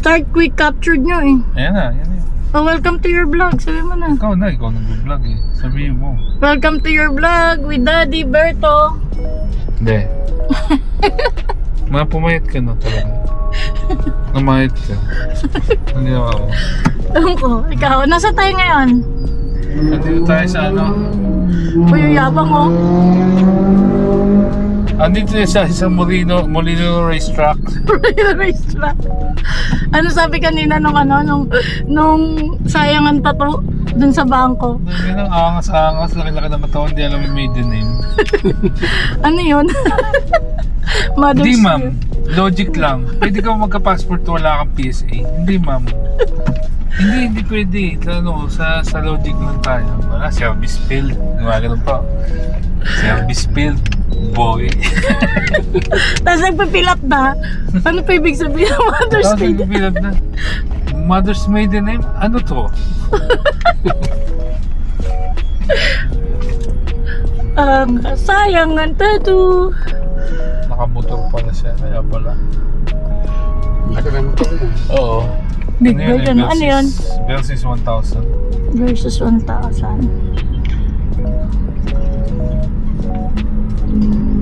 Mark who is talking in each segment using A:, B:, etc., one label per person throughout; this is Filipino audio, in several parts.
A: Start quick captured nyo eh.
B: Ayan na, yan na.
A: Oh, welcome to your vlog. Sabi mo na.
B: Ikaw nag-vlog eh. Sabihin mo.
A: Welcome to your vlog with Daddy Berto.
B: Hindi. Pumayat ka na talaga. Namayat ka. Hindi ako.
A: Alam ko, ikaw, nasa tayo ngayon?
B: Nandito tayo sa ano?
A: Uy, yabang oh.
B: Andito sa isang Molino racetrack.
A: Racetrack. Ano sabi kanina nung sayangan tattoo dun sa bangko?
B: Doon ang angas-angas, laki-laki na matawan, di alam yung maiden name.
A: Ano yun?
B: Hindi ma'am, logic lang. Pwede ka magka-passport wala kang PSA. Hindi ma'am. Hindi pwede. Ano, sa logic lang tayo. Wala, service failed. Ganun pa. Service failed. Boy.
A: Tapos nagpipilat na. Ano pa ibig sabihin ng Mother's
B: Tapos
A: Day?
B: nagpipilat na. Mother's maiden name? Ano to?
A: Ang sayangan tattoo.
B: Nakamotor pala siya. Kaya pala.
C: Nakamotor mo.
B: Oo.
A: Big bird ano? Ano yun?
B: Versus 1,000.
A: Versus 1,000.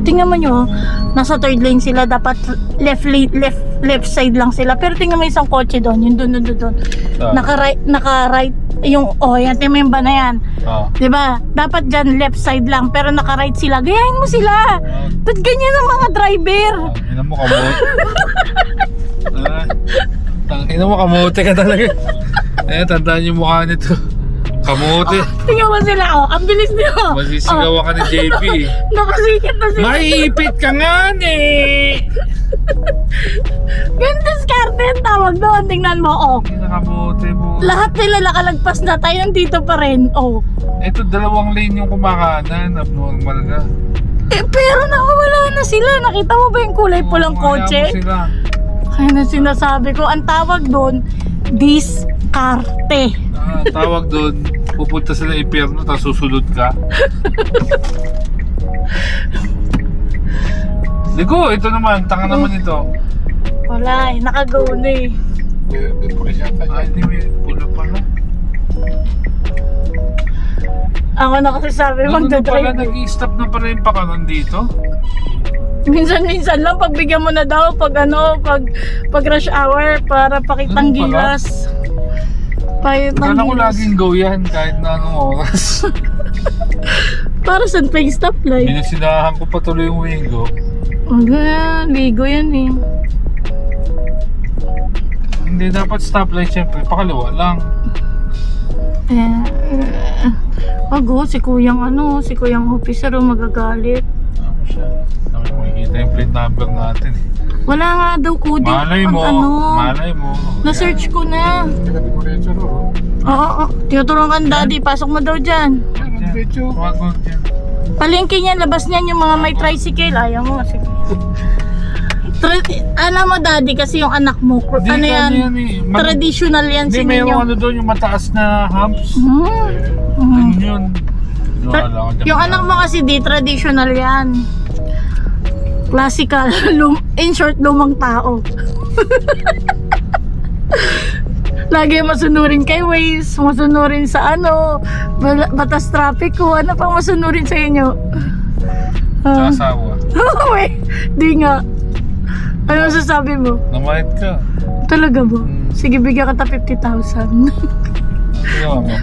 A: Tingnan mo nyo, nasa third lane sila, dapat left side lang sila. Pero tingnan mo isang kotse doon, yung doon. Naka-right, yung, yan, tingnan mo yung ba na yan. Diba? Dapat dyan left side lang, pero naka-right sila. Gayahin mo sila! Ba't ganyan ang mga driver?
B: Ina mo kamote. Ina mo kamote ka talaga. Tandaan yung mukha nito. Kamote.
A: Tingnan mo sila, ang bilis nila.
B: Masisigawan ka ni JP.
A: Nakasikit na sila.
B: Maiipit ka nga eh!
A: Ganun diskarte ang tawag doon. Tingnan mo,
B: Nakamote mo.
A: lahat nila nakalagpas na, tayo nandito pa rin,
B: Ito, 2 lane yung kumakanan. Abnormal ka.
A: pero nakawala na sila. Nakita mo ba yung kulay pulang kotse? Kaya na sinasabi ko, ang tawag doon, diskarte.
B: Tawag doon, pupunta sila impyerno tapos susunod ka. Ligo, ito naman, tanga naman ito.
A: Wala nakagaw na eh.
C: May pulis yata dyan.
B: Hindi, may pula pala.
A: Ako na kasi sabi,
B: Ano pala,
A: magdadrive.
B: nag-i-stop na pala yung pakanan dito?
A: Minsan lang, pagbigyan mo na daw, pag rush hour, para pakitang
B: Ano pala?
A: gilas. Pakitang
B: Kala ko
A: gilas.
B: laging go yan kahit na anong oras.
A: Para saan pa yung stoplight?
B: Binasinahan ko pa tuloy yung wingo.
A: Ligo yan eh.
B: Hindi dapat stoplight syempre, pakaliwa lang.
A: Si kuyang officer magagalit.
B: Ano siya? Sabi mo, makikita yung plate number natin.
A: Wala nga daw coding.
B: Malay mo, malay mo.
A: Na-search ko na.
C: Taga-decorator o.
A: Oo, tinuturuan ka ng daddy, pasok mo daw dyan.
C: Diretso.
B: Huwag mo dyan.
A: Palengke niyan, labas niyan yung mga may tricycle. Ayaw mo, sige. Alam mo daddy, kasi yung anak mo, ano yan, traditional yan
B: Hindi,
A: si
B: mayroong
A: ninyo.
B: ano doon, yung mataas na humps. Ano yun?
A: Yung anak mo kasi di traditional yan. Classical, in short, lumang tao. Lagi masunurin kay Waze, masunurin sa batas traffic ko, ano pang masunurin sa inyo?
B: Sa asawa.
A: Wait, di nga. Ano masasabi mo?
B: Namayat ka.
A: Talaga ba? Sige, bigyan ka 50,000.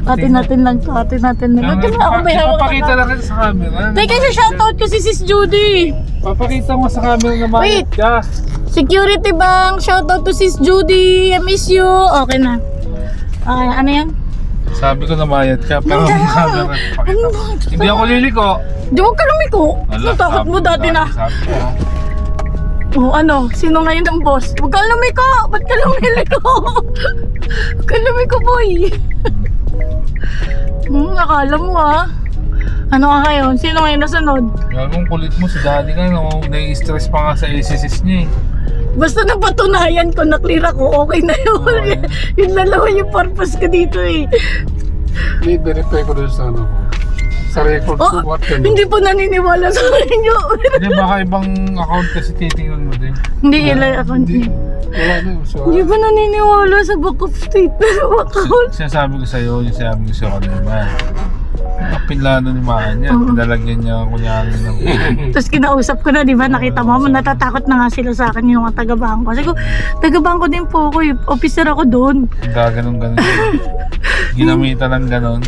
A: Atin natin lang to. Huwag ka na ako may hawak
B: Papakita lang kita sa camera.
A: Teka, shoutout ko si Sis Judy.
B: Papakita mo sa camera na mayat ka.
A: Security bang, shoutout to Sis Judy. I miss you. Okay na. Okay, ano yan?
B: Sabi ko namayat ka, pero ang camera papakita mo. Hindi ako liliko.
A: Di, huwag ka lumiko. Natakot mo dati na.
B: Sabi ko.
A: Sino ngayon ang boss? Huwag ka lumiko. Ba't ka lumiliko? Huwag ka lumiko, boy. Akala mo Ano ka ngayon? Sino ngayon nasunod?
B: Gagong kulit mo si daddy ka, no? Nai-stress pa nga sa SSS niya eh.
A: Basta napatunayan ko, na-clear ako, okay na yun. Yun lang naman yung purpose ko dito eh.
C: May verify ko doon sa ano ko. sa record
A: Oh,
C: ko, what ka
A: hindi po naniniwala sa inyo.
B: Hindi, baka ibang account kasi titingnan mo din.
A: Hindi ila account
C: Hindi.
A: niya.
C: Wala na yun. So,
A: Hindi pa naniniwala sa book of statement account.
B: Sinasabi ko sa'yo, yung sinasabi ko sa'yo kanina. Ang pinlano ni Maan niya,
A: Oo.
B: pinalagyan niya kunyari ng...
A: Tapos kinausap ko na, di ba? Nakita mo, natatakot na nga sila sa akin yung mga taga-bangko. Sabi ko, taga-bangko din po ako eh. Officer ako doon.
B: Gaganon-ganon. Ginamitan ng ganon.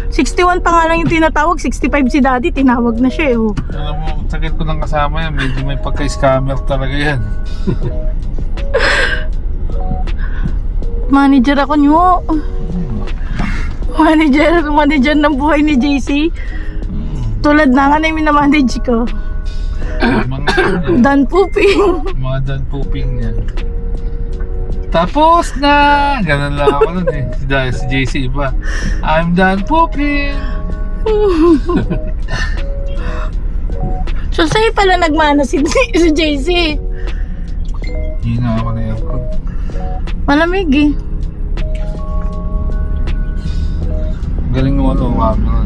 A: 61 pa nga lang yung tinatawag, 65 si daddy, tinawag na siya eh. Oh.
B: Alam mo, tagal ko nang kasama yan. Medyo may pagka-scammer talaga yan.
A: Manager ako nyo. Manager ng buhay ni JC. Tulad na nga na yung minamanage ko.
B: Mga
A: Dan pooping.
B: mga dan pooping niya. Tapos na! Ganon lang ako nun eh. Si JC iba. I'm done pooping!
A: So sa'yo pala nagmana si JC.
B: Hina ako na aircon.
A: Malamig eh.
B: Galing mo ano, camera.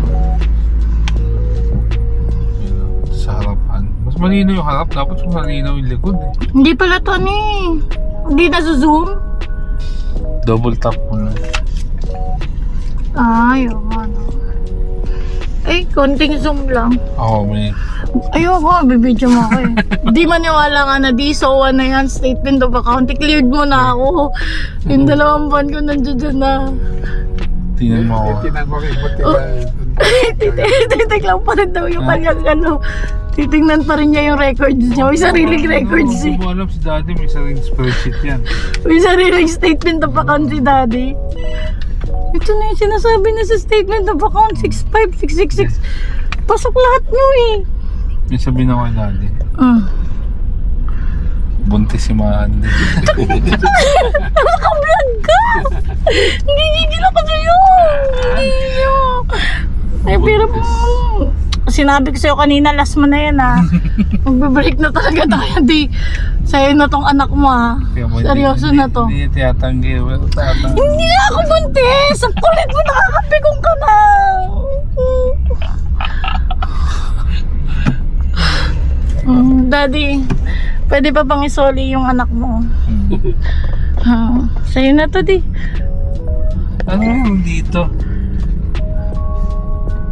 B: Yun, sa harapan. Mas malinaw yung harap, dapat mas malinaw yung likod eh.
A: Hindi pala to ni. Hindi na zoom.
B: Double tap mo na.
A: Ay, ano. Eh, konting zoom lang.
B: Ako, may...
A: Ayoko, bibidyo mo ako eh. Di maniwala nga na di SOA na yan, statement of account. Cleared mo na ako. Yung 2 buwan ko nandiyan dyan na.
B: Tingnan mo ako.
C: tinanong ko iba't
A: Oh.
C: iba.
A: Titig lang pa rin daw yung kanyang ano. Titignan pa rin niya yung records niya. May sariling records eh.
B: Hindi mo alam si daddy, may sariling spreadsheet yan.
A: May sariling statement of account si daddy. Ito na yung sinasabi na sa statement of account. 65666. Pasok lahat nyo eh.
B: May sabihin ako kay daddy. Buntis si Maan din.
A: Nakablog ka! Gigigil ako sa'yo! Gigigil. Ay, pero sinabi ko sa'yo kanina, last mo na yan ha. Magbe-break na talaga tayo. Di, sa'yo na tong anak mo ha.
B: Kaya mo,
A: Seryoso na to.
B: Hindi niya tiyatanggi.
A: Hindi na ako buntis! Ang kulit mo, nakakapigong ka na! Daddy, pwede pa bang isoli yung anak mo? Sa'yo na to di.
B: Ano yung dito?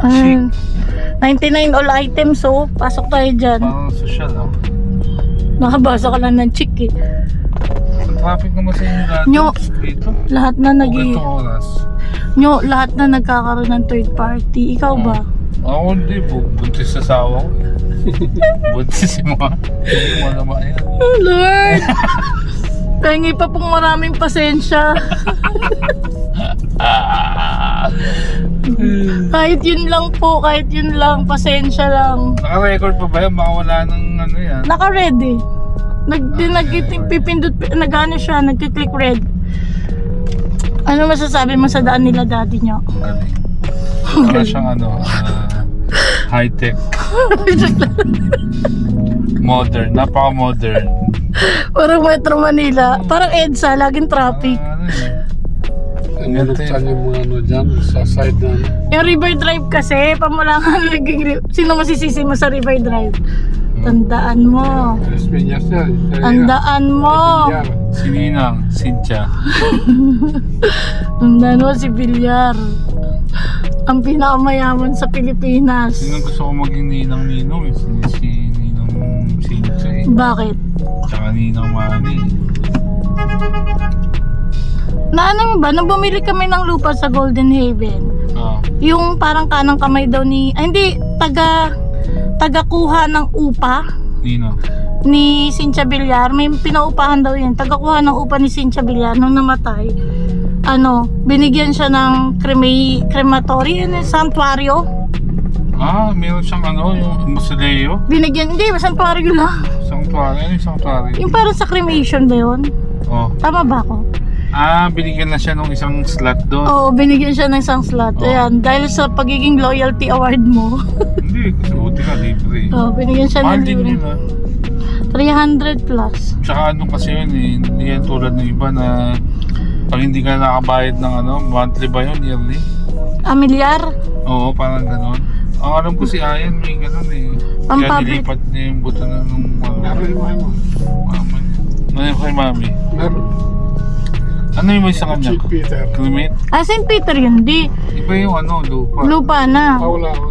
A: 99 all items, so pasok tayo dyan.
B: Parang social ah.
A: Nakabasa ka lang ng chick eh.
B: Ang traffic naman sa inyo lahat.
A: Nyo.
B: Dito.
A: Lahat na
B: Okay, itong oras.
A: lahat na nagkakaroon ng third party. Ikaw ba?
B: Ako hindi, buntis sa asawa ko. Buntis si mga. Hindi mo naman yan.
A: Oh, Lord! Pengi pa pong maraming pasensya. Kahit yun lang po, pasensya lang.
B: Naka-record pa ba yan? Baka wala ng ano yan.
A: Naka-ready. Nagpipindot, nag-ano siya, nagkiklik red. Ano masasabi mo sa daan nila daddy nyo?
B: Galing. Para siyang ano, high-tech. Modern, napaka-modern.
A: Parang Metro Manila. Parang EDSA, laging traffic.
B: Ano yun?
C: Niluksan yung mga ano dyan sa side na ano.
A: Yung River Drive kasi, pamulangan naging... Sino masisisi mo sa River Drive? Tandaan mo.
C: Tres Piñas yan.
A: Tandaan mo.
B: Si Ninang, Cynthia.
A: Tandaan mo si Villar. Ang pinakamayaman sa Pilipinas.
B: Sino gusto ko maging Ninang-Ninong? Si Ninang Cynthia eh.
A: Bakit?
B: Tsaka Ninang Manny.
A: Naano mo ba, nung bumili kami ng lupa sa Golden Haven, yung parang kanang kamay daw ni, ay hindi, tagakuha ng upa
B: Nino.
A: ni Cynthia Villar, may pinaupahan daw yan, tagakuha ng upa ni Cynthia Villar nung namatay, ano, binigyan siya ng crematory, sanctuaryo.
B: Meron siyang ano, yung Musileo.
A: Binigyan, hindi, sanctuaryo lang.
B: Sanctuary, ano yung sanctuary?
A: Yung parang sa cremation ba yun?
B: Oh.
A: Tama ba ako?
B: Binigyan na siya ng isang slot doon.
A: Oo, binigyan siya ng isang slot.
B: Oh.
A: Ayan, dahil sa pagiging loyalty award mo.
B: Hindi, kasi buti ka, libre.
A: Binigyan siya
B: Mahal
A: ng
B: din
A: libre.
B: yun ah.
A: 300 plus.
B: Tsaka ano kasi yun eh, hindi yan tulad ng iba na pag hindi ka nakabayad ng ano, monthly ba yun, yearly?
A: Amilyar?
B: Oo, parang gano'n. Ang alam ko si Ayan may ganun eh.
A: Ang
B: Kaya
A: public.
B: nilipat niya yung buto na nung
C: Meron yung mga mo.
B: mama niya. Ano yung kay mami?
C: Meron.
B: Ano yung may sa kanya?
C: Si Peter.
B: Cremate?
A: St. Peter yun, di.
B: Iba yung ano, lupa.
A: Lupa na.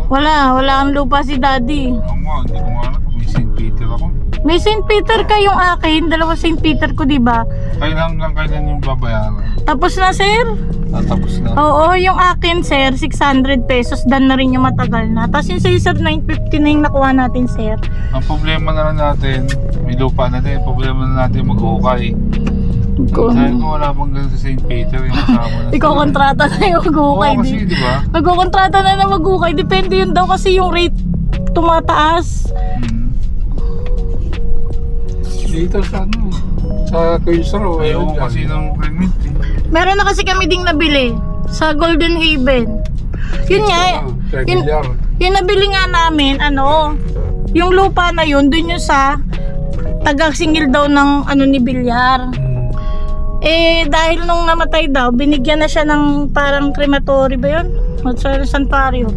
C: Wala.
A: Wala ang lupa si daddy.
B: Ako nga, hindi ko nga alam kung may St. Peter ako.
A: May St. Peter ka yung akin, dalawa St. Peter ko, di ba?
B: Kailan yung babayaran?
A: Tapos na, sir?
B: Tatapos na.
A: Oo, yung akin, sir, 600 pesos. Dan na rin yung matagal na. Tapos yung sa'yo, sir, 950 na yung nakuha natin, sir.
B: Ang problema na lang natin, may lupa na din. Problema na natin mag-ukay. Dahil ko wala bang ganun sa St. Peter yung kasama na.
A: Ikaw kontrata na yung mag-ukay.
B: Oo, kasi di ba?
A: Magkukontrata na na mag-ukay. Depende yun daw kasi yung rate tumataas.
C: Dito sa ano. Sa Queens Row.
B: Ayaw kasi ng cremate eh.
A: Meron na kasi kami ding nabili sa Golden Haven. Yun nga,
C: Sa
A: yun,
C: Gilyar.
A: yung nabili nga namin, ano, yung lupa na yun, dun yung sa taga-singil daw ng ano ni Bilyar. Eh, dahil nung namatay daw, binigyan na siya ng parang crematory ba yun? O sa santuario.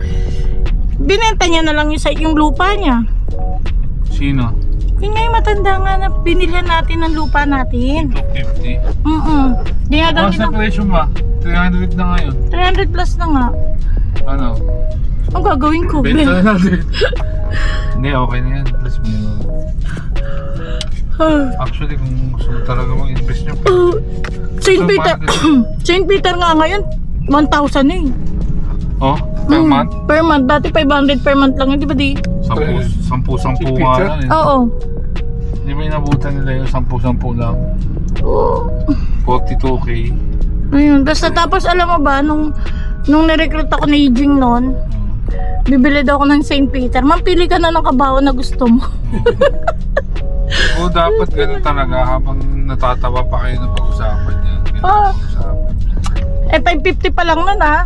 A: Binenta niya na lang yung lupa niya.
B: Sino?
A: Yun nga yung matanda nga na binilhan natin ng lupa natin.
B: 250.
A: Di nga daw
B: Mas na
A: nila.
B: presyo ba? 300 na ngayon.
A: 300 plus na nga.
B: Ano?
A: Ang gagawin ko?
B: Benta na natin. Hindi, okay na yan. Plus meron. Actually, kung gusto mo talaga mag-invest nyo,
A: St. Peter. St. Peter nga ngayon, 1,000 eh.
B: oh, per month?
A: Per month. Dati 500 per month lang yun, di ba di?
B: 10 nga lang eh.
A: Oo.
B: Di ba inabutan nila yung 10 lang?
A: Oo.
B: 42k.
A: Ayun. Basta tapos alam mo ba, nung nirecruit ako ni Jing noon, bibili daw ako ng St. Peter. Ma'am, pili ka na ng kabaho na gusto mo.
B: Oo, dapat ganun talaga habang natatawa pa kayo ng pag-usapan niya.
A: Ah. Eh, 550 pa lang nun ah.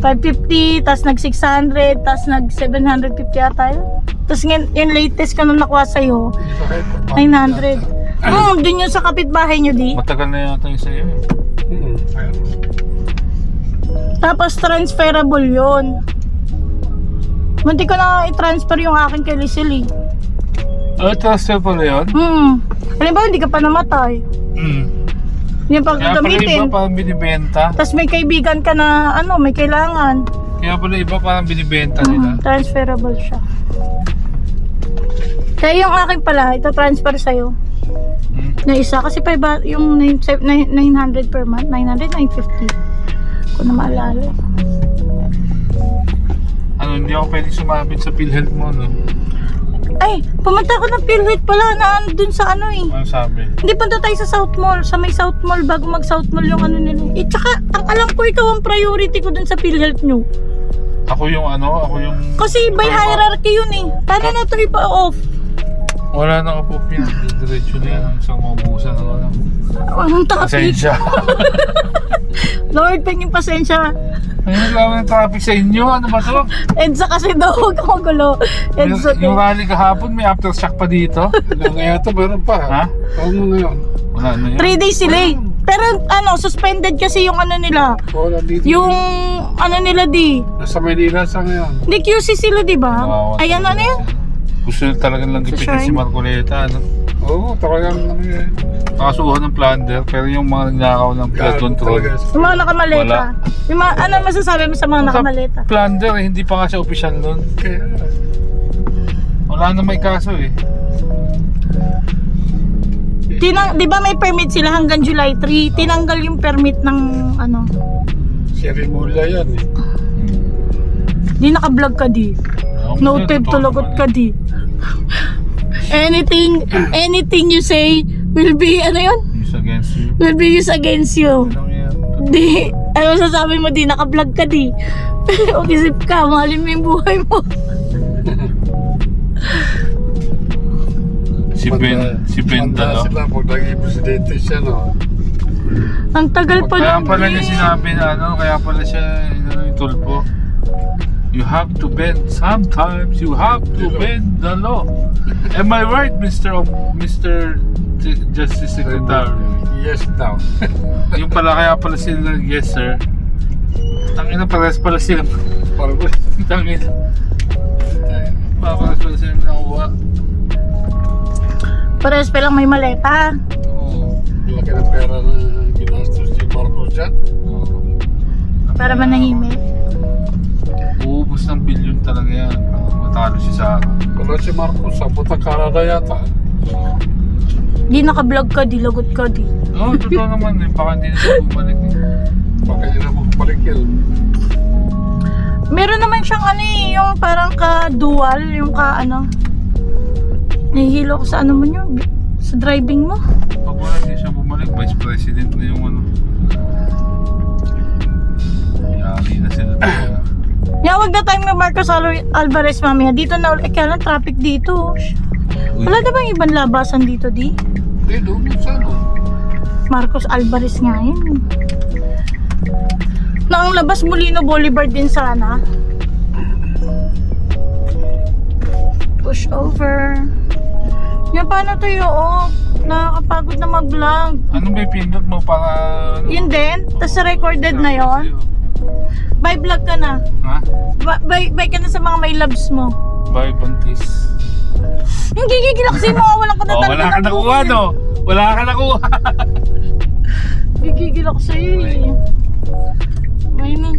A: 550, tas nag 600, tas nag 750 yata yun. Tas yung latest ko nung nakuha sa'yo, 900. Dun yun sa kapitbahay nyo di.
B: Matagal na yata yung sa'yo eh.
A: Tapos transferable yun. Munti ko na i-transfer yung akin kay Lizelle.
B: Transfer pala yun?
A: Alam ba, hindi ka pa namatay. Yung
B: Kaya pala iba
A: pagkagamitin.
B: parang binibenta.
A: Tapos may kaibigan ka na, ano, may kailangan.
B: Kaya pala iba parang binibenta nila.
A: Transferable siya. Kaya yung akin pala, ito transfer sa'yo. Na isa, kasi yung 900 per month, 900, 950. Kung na maalala.
B: Ano, hindi ako pwede sumabit sa PhilHealth mo, no?
A: Ay, pumunta ako ng PhilHealth pala na dun sa ano eh.
B: Ano sabi?
A: Hindi, punta tayo sa South Mall. Sa may South Mall, bago mag South Mall yung ano nila. Eh, tsaka, ang alam ko, ikaw ang priority ko dun sa PhilHealth nyo.
B: Ako yung
A: Kasi by hierarchy yun eh. Paano na ito ipa-off?
B: Wala na ako po diretso na yan. Isang maubusan ng ano.
A: Anong topic?
B: Pasensya.
A: Lord, pengin pasensya.
B: Ano lang ng traffic sa inyo? Ano ba to?
A: Edsa kasi daw, huwag ka magulo. Edsa
B: Yung rally kahapon, may aftershock pa dito.
C: Wala na yata, meron pa.
B: Ha?
C: Ano na yun?
B: Wala na yun.
A: 3 days sila eh. Pero ano, suspended kasi yung ano nila.
C: Wala dito.
A: Yung ano nila di.
C: Nasa Manila sa ngayon.
A: Di QC sila di ba?
B: Kawawa
A: Ayan
B: talaga
A: ano yun?
B: siya. Gusto nila talagang lang
A: Sa
B: gipitin si
A: shrine?
B: Marcoleta, ano?
C: Oo, talagang ano yun.
B: Nakasuhan ng plunder, pero yung mga nagnakaw ng flood control.
A: Yung mga nakamaleta.
B: Wala.
A: Yung mga, ano masasabi mo sa mga nakamaleta?
B: Plunder, eh, hindi pa nga siya official nun.
C: Kaya,
B: Wala na may kaso eh.
A: Di ba may permit sila hanggang July 3? Tinanggal yung permit ng ano.
C: Serimulya yan eh.
A: Di naka-vlog ka di. Noted tulagot ka di. Anything you say will be ano yun?
B: Use against you.
A: Will be used against you.
B: Ano yan?
A: Di, ano sasabi mo di, naka-vlog ka di. Mag-isip ka, mahalin mo yung buhay mo.
B: Si Ben
C: Manda
B: Dalo.
C: sila pag naging presidente siya, no?
A: Ang tagal pa
B: Kaya
A: lang.
B: pala niya sinabi na ano, kaya pala siya yung tulpo. You have to bend, sometimes you have to bend the law. Am I right, Mr. Justice Secretary?
C: Yes daw.
B: Yung pala kaya pala sila, yes sir. Tangina, pares pala sila.
C: Parang ko.
B: Tangina. Pares pala sila nakuha.
A: Pares pa lang may maleta.
B: Oo.
C: Laki ng pera na ginastos si Marcos dyan.
A: Para manahimik.
B: Uubos ng bilyon talaga yan. Matalo si Sarah.
C: Wala si Marcos, sa putang Canada yata.
A: Di naka-vlog ka, di lagot ka, di.
B: Oo, totoo naman eh. Baka hindi na siya bumalik eh.
C: Baka yun na magbalik yun.
A: Meron naman siyang ano eh, yung parang ka-dual, yung ka-ano. Nahihilo ko sa ano mo nyo, sa driving mo.
B: Pag wala hindi siya bumalik, vice president na yung ano. Yari na sila talaga.
A: Wag na tayo ng Marcos Alvarez mamaya. Dito na ulit. Kaya lang traffic dito. Wala na bang ibang labasan dito, di?
C: Hindi, doon sa ano.
A: Marcos Alvarez nga yun. Na ang labas Molino Boulevard din sana. Push over. Yan, paano tayo? Oh, nakakapagod na mag-vlog.
B: Ano ba yung pindot mo para... Ano?
A: Yun din? Tapos recorded na yon. Bye vlog ka na.
B: Ha?
A: Bye ka na sa mga may loves mo.
B: Bye, Buntis.
A: Yung gigigil ako sa'yo, mawawalan ka na
B: Oh,
A: talaga.
B: wala ka nakuha, no? Wala ka nakuha.
A: Gigigil ako sa'yo eh. Ayun na.